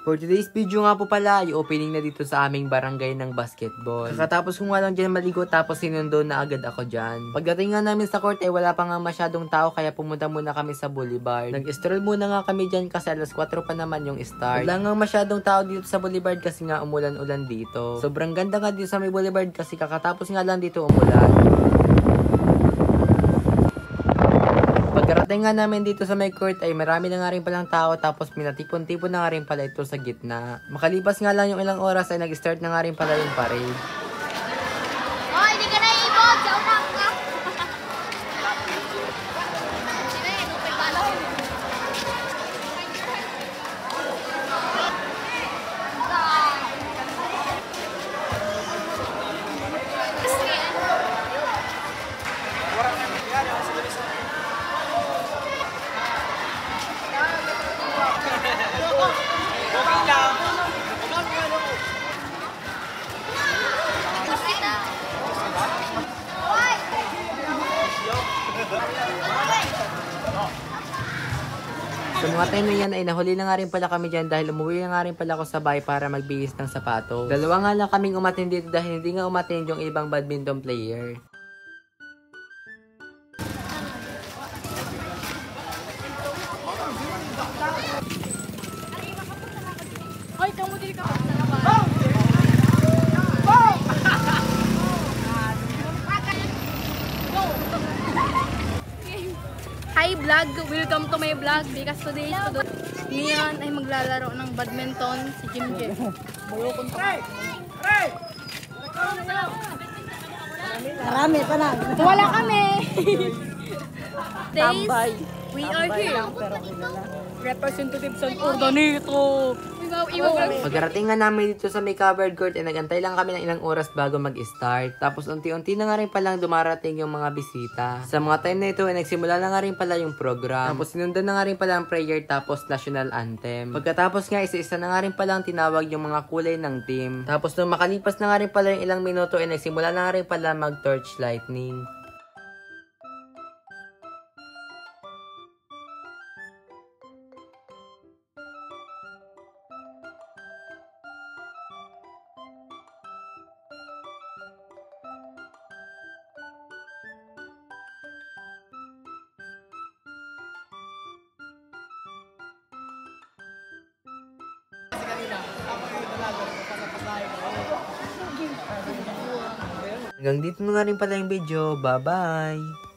For today's video nga po pala, yung opening na dito sa aming barangay ng basketball. Kakatapos ko nga lang dyan maligo tapos sinundo na agad ako dyan. Pagdating nga namin sa court ay wala pa nga masyadong tao kaya pumunta muna kami sa boulevard. Nag-stroll muna nga kami dyan kasi alas 4 pa naman yung start. Wala nga masyadong tao dito sa boulevard kasi nga umulan-ulan dito. Sobrang ganda nga dito sa may boulevard kasi kakatapos nga lang dito umulan. Pagkarating nga namin dito sa may court ay marami na nga rin palang tao tapos minatipon-tipon na nga rin pala ito sa gitna. Makalipas nga lang yung ilang oras ay nag-start na nga rin pala yung parade. Oh, hindi ka na ibon! Sa unak ka! Sa mga time na yan ay nahuli na nga rin pala kami dyan dahil umuwi na nga rin pala ako sa bahay para magbihis ng sapato. Dalawa nga lang kaming umatin dito dahil hindi nga umatin yung ibang badminton player. Hoy, kamu diri ka. Hi vlog, welcome to my vlog because today is ngayon ay maglalaro ng badminton si Jimje. Marami pa na. Wala kami. Days, we are here. Representative San Ordanito. Pagkarating nga namin dito sa may covered court ay nagantay lang kami ng ilang oras bago mag-start. Tapos unti-unti na nga rin palang dumarating yung mga bisita. Sa mga time na ito ay nagsimula na nga rin pala yung program. Tapos sinundan na nga rin pala ang prayer tapos national anthem. Pagkatapos nga isa-isa na nga rin palang tinawag yung mga kulay ng team. Tapos nung makalipas na nga rin pala yung ilang minuto ay nagsimula na nga rin pala mag-torch lightning. Hanggang dito na nga rin pala yung video. Bye-bye!